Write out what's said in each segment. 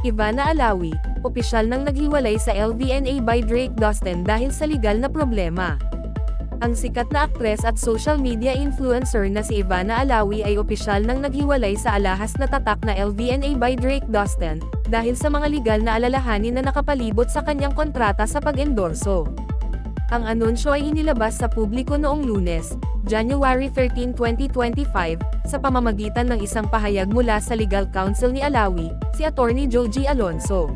Ivana Alawi, opisyal nang naghiwalay sa LVNA by Drake Dustin dahil sa legal na problema. Ang sikat na aktres at social media influencer na si Ivana Alawi ay opisyal nang naghiwalay sa alahas na tatak na LVNA by Drake Dustin, dahil sa mga legal na alalahanin na nakapalibot sa kanyang kontrata sa pag-endorso. Ang anunsyo ay inilabas sa publiko noong Lunes, January 13, 2025, sa pamamagitan ng isang pahayag mula sa legal counsel ni Alawi, si Attorney Joji Alonso.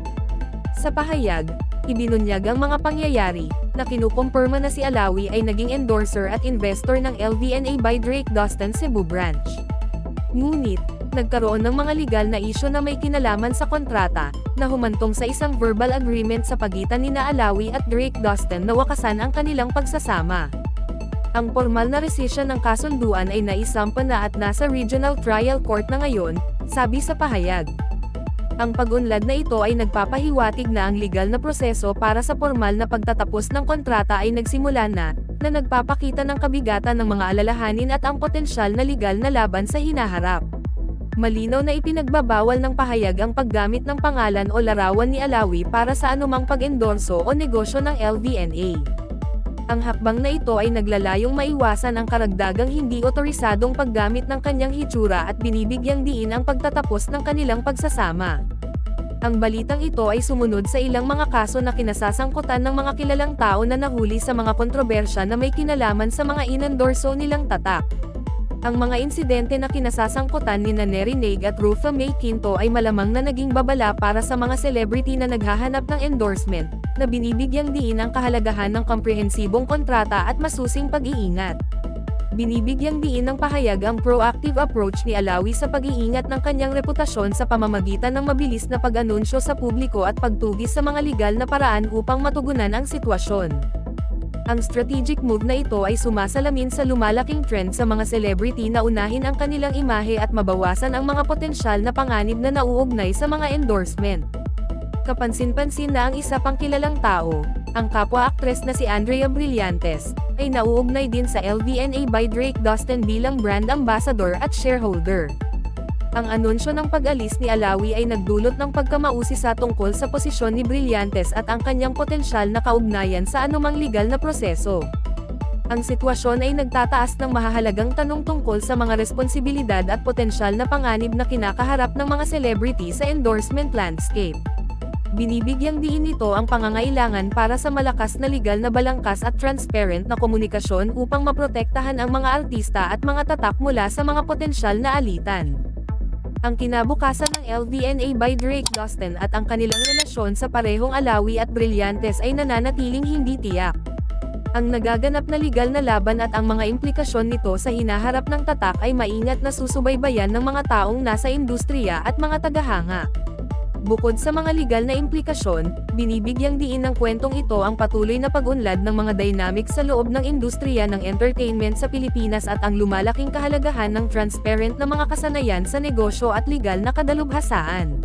Sa pahayag, ibinunyag ang mga pangyayari, na kinukumpirma na si Alawi ay naging endorser at investor ng LVNA by Drake Dustin Cebu Branch. Ngunit, nagkaroon ng mga legal na isyu na may kinalaman sa kontrata, na humantong sa isang verbal agreement sa pagitan nina Alawi at Drake Dustin na wakasan ang kanilang pagsasama. Ang formal na rescission ng kasunduan ay naisampa na at nasa Regional Trial Court na ngayon, sabi sa pahayag. Ang pag-unlad na ito ay nagpapahiwatig na ang legal na proseso para sa formal na pagtatapos ng kontrata ay nagsimula na nagpapakita ng kabigatan ng mga alalahanin at ang potensyal na legal na laban sa hinaharap. Malinaw na ipinagbabawal ng pahayag ang paggamit ng pangalan o larawan ni Alawi para sa anumang pag-endorso o negosyo ng LVNA. Ang hakbang na ito ay naglalayong maiwasan ang karagdagang hindi otorisadong paggamit ng kanyang hitsura at binibigyang diin ang pagtatapos ng kanilang pagsasama. Ang balitang ito ay sumunod sa ilang mga kaso na kinasasangkutan ng mga kilalang tao na nahuli sa mga kontrobersya na may kinalaman sa mga inendorso nilang tatak. Ang mga insidente na kinasasangkutan ni Neri Naig at Rufa May Quinto ay malamang na naging babala para sa mga celebrity na naghahanap ng endorsement, na binibigyang diin ang kahalagahan ng komprehensibong kontrata at masusing pag-iingat. Binibigyang diin ng pahayag ang proactive approach ni Alawi sa pag-iingat ng kanyang reputasyon sa pamamagitan ng mabilis na pag-anunsyo sa publiko at pagtugis sa mga legal na paraan upang matugunan ang sitwasyon. Ang strategic move na ito ay sumasalamin sa lumalaking trend sa mga celebrity na unahin ang kanilang imahe at mabawasan ang mga potensyal na panganib na nauugnay sa mga endorsement. Kapansin-pansin na ang isa pang kilalang tao, ang kapwa-aktres na si Andrea Brillantes, ay nauugnay din sa LVNA by Drake Dustin bilang brand ambassador at shareholder. Ang anunsyo ng pag-alis ni Alawi ay nagdulot ng pagkamausisa tungkol sa posisyon ni Brillantes at ang kanyang potensyal na kaugnayan sa anumang legal na proseso. Ang sitwasyon ay nagtataas ng mahahalagang tanong tungkol sa mga responsibilidad at potensyal na panganib na kinakaharap ng mga celebrity sa endorsement landscape. Binibigyang diin nito ang pangangailangan para sa malakas na legal na balangkas at transparent na komunikasyon upang maprotektahan ang mga artista at mga tatak mula sa mga potensyal na alitan. Ang kinabukasan ng LVNA by Drake Dustin at ang kanilang relasyon sa parehong Alawi at Brillantes ay nananatiling hindi tiyak. Ang nagaganap na legal na laban at ang mga implikasyon nito sa hinaharap ng tatak ay maingat na susubaybayan ng mga taong nasa industriya at mga tagahanga. Bukod sa mga legal na implikasyon, binibigyang diin ng kwentong ito ang patuloy na pag-unlad ng mga dynamics sa loob ng industriya ng entertainment sa Pilipinas at ang lumalaking kahalagahan ng transparent na mga kasanayan sa negosyo at legal na kadalubhasaan.